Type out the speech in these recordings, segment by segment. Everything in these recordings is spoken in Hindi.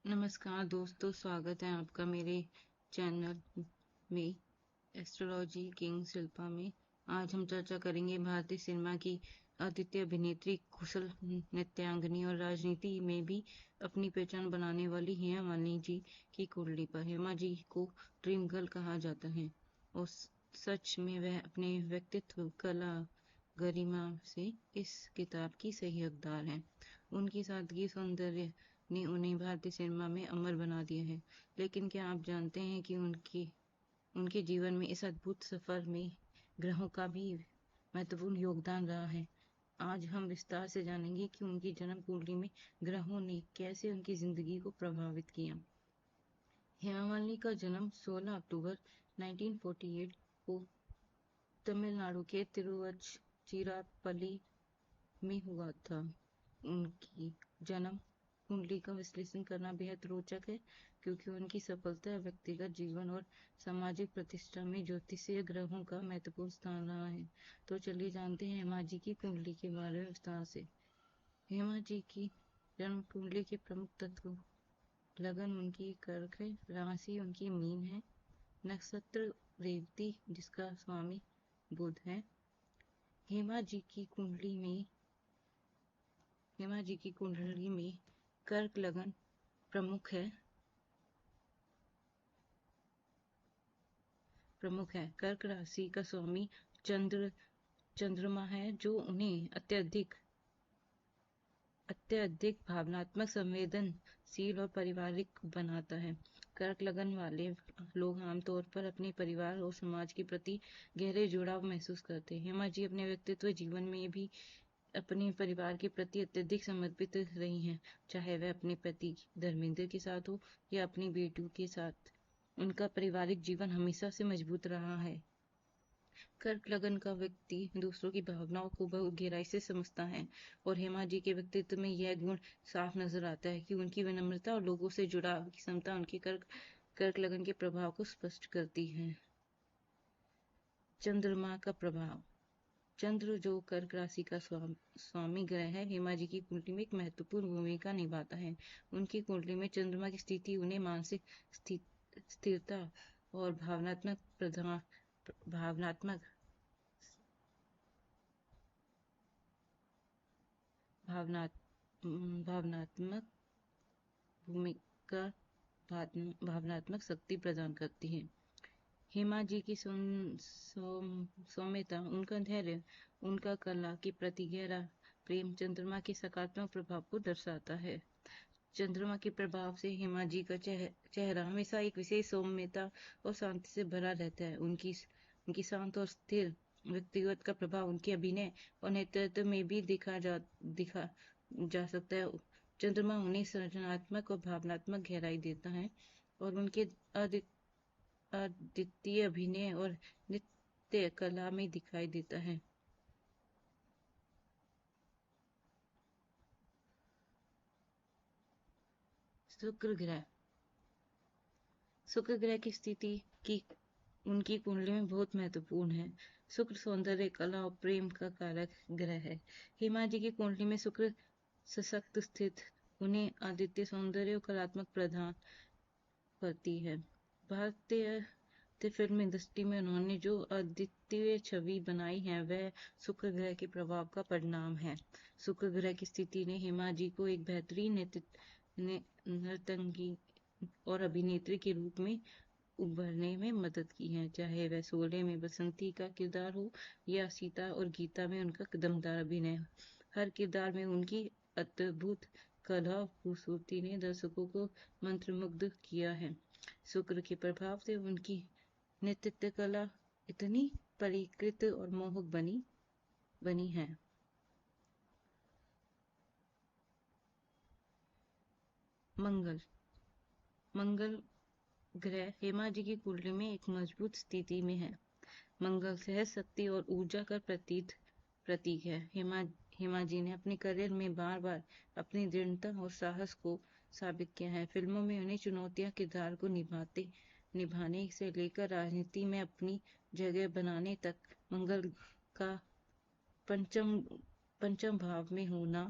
नमस्कार दोस्तों, स्वागत है आपका मेरे चैनल में एस्ट्रोलॉजी किंग शिल्पा में। आज हम चर्चा करेंगे भारतीय सिनेमा की अद्वितीय अभिनेत्री, कुशल नृत्यांगनी और राजनीति में भी अपनी पहचान बनाने वाली हेमा मालिनी जी की कुंडली पर। हेमा जी को ड्रीम गर्ल कहा जाता है और सच में वह अपने व्यक्तित्व, कला, गरिमा से इस किताब की सही हकदार हैं। उनकी सादगी, सौंदर्य ने उन्हें भारतीय सिनेमा में अमर बना दिया है। लेकिन क्या आप जानते हैं कि उनके जीवन में इस अद्भुत सफर में ग्रहों का भी महत्वपूर्ण योगदान रहा है। आज हम विस्तार से जानेंगे कि उनकी जन्म कुंडली में ग्रहों ने कैसे उनकी जिंदगी को प्रभावित किया। हेमा मालिनी का जन्म 16 अक्टूबर 1948 को तमिलनाडु के तिरुवचिरापल्ली में हुआ था। उनकी जन्म कुंडली का विश्लेषण करना बेहद रोचक है, क्योंकि उनकी सफलता, व्यक्तिगत जीवन और सामाजिक प्रतिष्ठा में ज्योतिषीय ग्रहों का महत्वपूर्ण स्थान रहा है। तो चलिए जानते हैं हेमा जी की कुंडली के बारे में विस्तार से। हेमा जी की जन्म कुंडली के प्रमुख तत्व: लगन उनकी कर्क है, राशि उनकी मीन है, नक्षत्र रेवती जिसका स्वामी बुध है। हेमा जी की कुंडली में कर्क लगन प्रमुख है। कर्क राशि का स्वामी चंद्रमा है, जो उन्हें अत्यधिक भावनात्मक, संवेदनशील और पारिवारिक बनाता है। कर्क लगन वाले लोग आमतौर पर अपने परिवार और समाज के प्रति गहरे जुड़ाव महसूस करते हैं। हेमा जी अपने व्यक्तित्व जीवन में भी अपने परिवार के प्रति अत्यधिक समर्पित रही हैं, चाहे वह अपने पति धर्मेंद्र के साथ हो या अपनी बेटियों के साथ। उनका पारिवारिक जीवन हमेशा से मजबूत रहा है। कर्क लगन का व्यक्ति दूसरों की भावनाओं को बहुत गहराई से समझता है और हेमा जी के व्यक्तित्व में यह गुण साफ नजर आता है कि उनकी विनम्रता और लोगों से जुड़ाव की क्षमता उनके कर्क लगन के प्रभाव को स्पष्ट करती है। चंद्रमा का प्रभाव: चंद्र, जो कर्क राशि का स्वामी ग्रह है, हेमा जी की कुंडली में एक महत्वपूर्ण भूमिका निभाता है। उनकी कुंडली में चंद्रमा की स्थिति उन्हें मानसिक स्थिरता और भावनात्मक भूमिका भावनात्मक शक्ति प्रदान करती है। हेमा जी की सौम्यता, उनका धैर्य, उनका कला के प्रति गहरा प्रेम चंद्रमा के सकारात्मक प्रभाव को दर्शाता है। चंद्रमा के प्रभाव से हेमा जी का चेहरा हमेशा एक विशेष सौम्यता और शांति से भरा रहता है। उनकी शांत और स्थिर व्यक्तिगत का प्रभाव उनके अभिनय और नेतृत्व में भी देखा जा सकता है। चंद्रमा उन्हें सृजनात्मक और भावनात्मक गहराई देता है और उनके अद्वितीय अभिनय और नृत्य कला में दिखाई देता है। शुक्र ग्रह की स्थिति की उनकी कुंडली में बहुत महत्वपूर्ण है। शुक्र सौंदर्य, कला और प्रेम का कारक ग्रह है। हेमा जी की कुंडली में शुक्र सशक्त स्थित उन्हें अद्वितीय सौंदर्य और कलात्मक प्रदान करती है। भारतीय फिल्म इंडस्ट्री में उन्होंने जो अद्वितीय छवि बनाई है, वह शुक्र ग्रह के प्रभाव का परिणाम है। शुक्र ग्रह की स्थिति ने हेमा जी को एक बेहतरीन नर्तकी और अभिनेत्री के रूप में उभरने में मदद की है, चाहे वह शोले में बसंती का किरदार हो या सीता और गीता में उनका दमदार अभिनय। हर किरदार में उनकी अद्भुत कला और खूबसूरती ने दर्शकों को मंत्रमुग्ध किया है। शुक्र के प्रभाव से उनकी नृत्य कला इतनी परिष्कृत और मोहक बनी है। मंगल ग्रह हेमा जी की कुंडली में एक मजबूत स्थिति में है। मंगल सहज शक्ति और ऊर्जा का प्रतीक है। हेमा जी ने अपने करियर में बार बार अपनी दृढ़ता और साहस को साबित किया है। फिल्मों में उन्हें चुनौतियां किरदार को निभाने से लेकर राजनीति में अपनी जगह बनाने तक। मंगल का पंचम भाव में होना,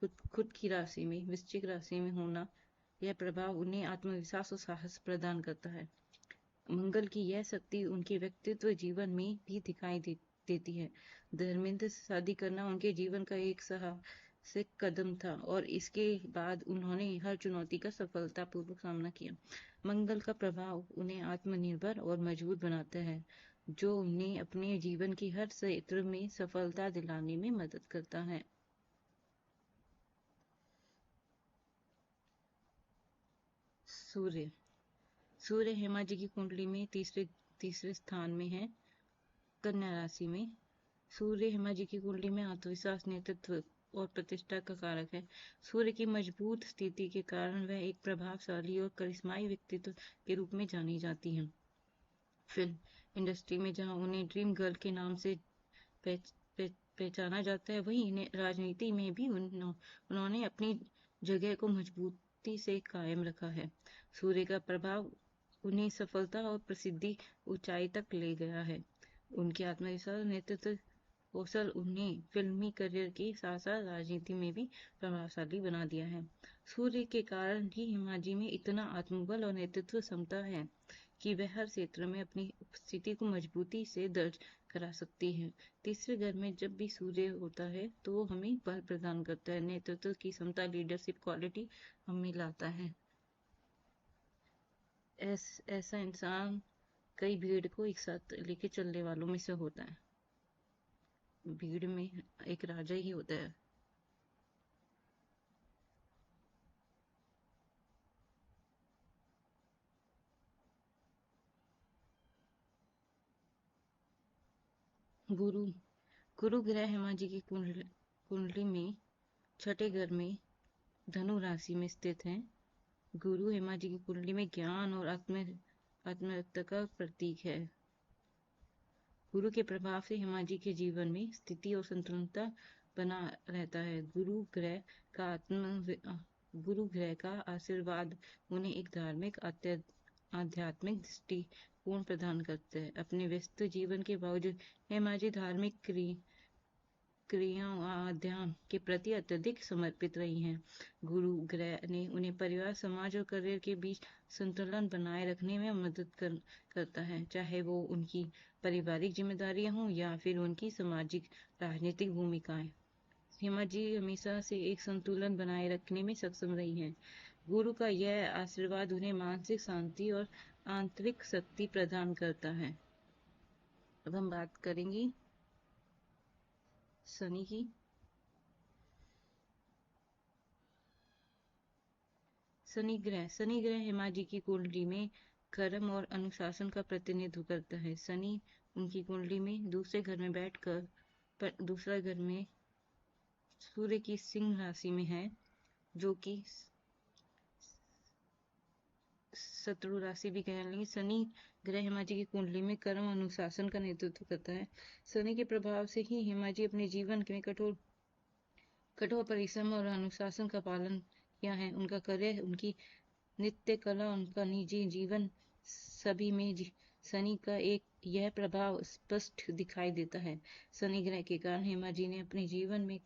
खुद की राशि में, वृश्चिक राशि में होना यह प्रभाव उन्हें आत्मविश्वास और साहस प्रदान करता है। मंगल की यह शक्ति उनके व्यक्तित्व जीवन में भी दिखाई देती है। धर्मेंद्र से शादी करना उनके जीवन का एक साहसिक कदम था और इसके बाद उन्होंने हर चुनौती का सफलतापूर्वक सामना किया। मंगल का प्रभाव उन्हें आत्मनिर्भर और मजबूत बनाता है, जो उन्हें अपने जीवन की हर क्षेत्र में सफलता दिलाने में मदद करता है। सूर्य सूर्य हेमा जी की कुंडली में तीसरे स्थान में है, कन्या राशि में। सूर्य हेमा जी की कुंडली में आत्मविश्वास, नेतृत्व और प्रतिष्ठा का कारक है। सूर्य की मजबूत स्थिति के कारण वह एक प्रभावशाली और करिश्माई व्यक्तित्व के रूप में जानी जाती हैं। फिल्म इंडस्ट्री में जहां उन्हें ड्रीम गर्ल के नाम से पहचाना जाता है, वहीं राजनीति में भी उन्होंने अपनी जगह को मजबूती से कायम रखा है। सूर्य का प्रभाव उन्हें सफलता और प्रसिद्धि ऊंचाई तक ले गया है। उनके आत्मविश्वास, नेतृत्व कौशल उन्हें फिल्मी करियर के साथ साथ राजनीति में भी प्रभावशाली बना दिया है। सूर्य के कारण ही हेमा जी में इतना आत्मबल और नेतृत्व क्षमता है कि वह हर क्षेत्र में अपनी उपस्थिति को मजबूती से दर्ज करा सकती है। तीसरे घर में जब भी सूर्य होता है तो वो हमें बल प्रदान करता है, नेतृत्व की क्षमता, लीडरशिप क्वालिटी हमें लाता है। ऐसा इंसान कई भीड़ को एक साथ लेके चलने वालों में से होता है। भीड़ में एक राजा ही होता है। गुरु गुरु ग्रह हेमा जी की कुंडली में छठे घर में धनु राशि में स्थित है। गुरु हेमा जी की कुंडली में ज्ञान और आत्मव्यक्ति का प्रतीक है। गुरु के प्रभाव से हेमा जी के जीवन में स्थिति और संतुलनता बना रहता है। गुरु ग्रह का आशीर्वाद उन्हें एक धार्मिक आध्यात्मिक दृष्टिकोण प्रदान करता है। अपने व्यस्त जीवन के बावजूद हेमा जी धार्मिक क्रियाओं अध्ययन के प्रति अत्यधिक समर्पित रही हैं। गुरु ग्रह ने उन्हें परिवार, समाज और करियर के बीच संतुलन बनाए रखने में मदद करता है, चाहे वो उनकी पारिवारिक जिम्मेदारियां हों या फिर उनकी सामाजिक राजनीतिक भूमिकाएं। हेमा जी हमेशा से एक संतुलन बनाए रखने में सक्षम रही हैं। गुरु का यह आशीर्वाद उन्हें मानसिक शांति और आंतरिक शक्ति प्रदान करता है। अब हम बात करेंगे शनि की। शनि ग्रह हेमा जी की कुंडली में कर्म और अनुशासन का प्रतिनिधित्व करता है। शनि उनकी कुंडली में दूसरे घर में बैठकर दूसरा घर में सूर्य की सिंह राशि में है, जो कि शत्रु राशि भी कह लेंगे। शनि ग्रह हेमा जी की कुंडली में कर्म अनुशासन का नेतृत्व करता है। शनि के प्रभाव से ही हेमा जी अपने जीवन में कठोर परिश्रम और अनुशासन का पालन किया है। उनका करियर, उनकी नित्य कला, उनका निजी जीवन सभी में शनि का यह प्रभाव स्पष्ट दिखाई देता है। शनि ग्रह के कारण हेमा जी ने अपने जीवन में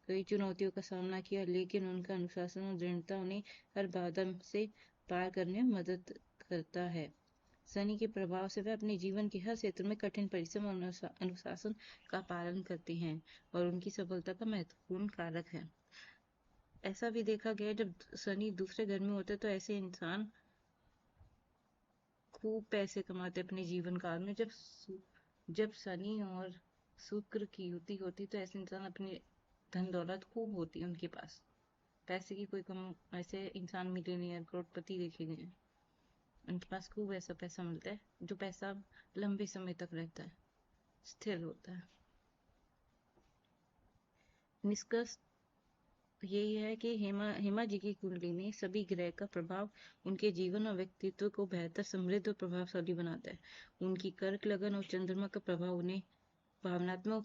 कई चुनौतियों का सामना किया, लेकिन उनका अनुशासन और दृढ़ता उन्हें हर बाधा से पार करने में मदद करता है। शनि के प्रभाव से वह अपने जीवन के हर क्षेत्र में कठिन परिश्रम और अनुशासन का पालन करते हैं और उनकी सफलता का महत्वपूर्ण कारक है। ऐसा भी देखा गया जब शनि दूसरे घर में होते तो ऐसे इंसान खूब पैसे कमाते अपने जीवन काल में। जब शनि और शुक्र की युति होती तो ऐसे इंसान अपनी धन दौलत खूब होती है उनके पास। पैसे की कोई कम, ऐसे इंसान मिलियनियर, करोड़पति देखे गए हैं। उनके पास खूब ऐसा पैसा मिलता है जो पैसा लंबे समय तक रहता है, स्थिर होता है। निष्कर्ष यही है कि हेमा जी की कुंडली में सभी ग्रह का प्रभाव उनके जीवन और व्यक्तित्व को बेहतर, समृद्ध और प्रभावशाली बनाता है। उनकी कर्क लगन और चंद्रमा का प्रभाव उन्हें भावनात्मक और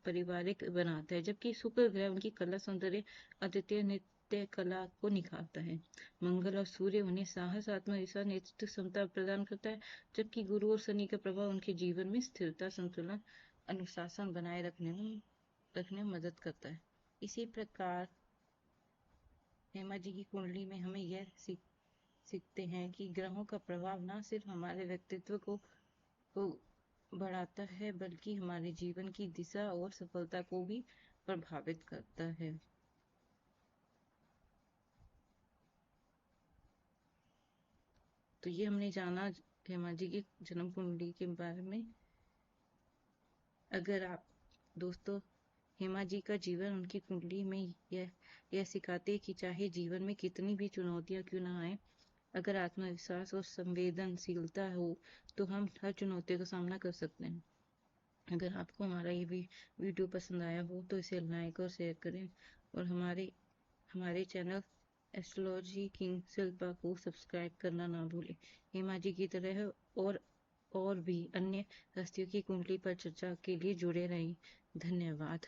पारिवारिक बनाता है, जबकि शुक्र ग्रह उनकी कला, सौंदर्य, अद्वितीय नृत्य कला को निखारता है। मंगल और सूर्य उन्हें साहस, आत्मविश्वास, नेतृत्व क्षमता प्रदान करता है, जबकि गुरु और शनि का प्रभाव उनके जीवन में स्थिरता, संतुलन, अनुशासन बनाए रखने में मदद करता है। इसी प्रकार हेमा जी की कुंडली में हमें यह सीखते हैं कि ग्रहों का प्रभाव न सिर्फ हमारे व्यक्तित्व को बढ़ाता है बल्कि हमारे जीवन की दिशा और सफलता को भी प्रभावित करता है। तो ये हमने जाना हेमा जी की जन्म कुंडली के बारे में। अगर आप दोस्तों, हेमा जी का जीवन उनकी कुंडली में यह सिखाते कि चाहे जीवन में कितनी भी चुनौतियां क्यों ना आए, अगर आत्मविश्वास और संवेदनशीलता हो तो हम हर चुनौती का सामना कर सकते हैं। अगर आपको हमारा ये भी वीडियो पसंद आया हो तो इसे लाइक और शेयर करें और हमारे चैनल एस्ट्रोलॉजी किंग शिल्पा को सब्सक्राइब करना ना भूलें। हेमा जी की तरह और भी अन्य हस्तियों की कुंडली पर चर्चा के लिए जुड़े रहें। धन्यवाद।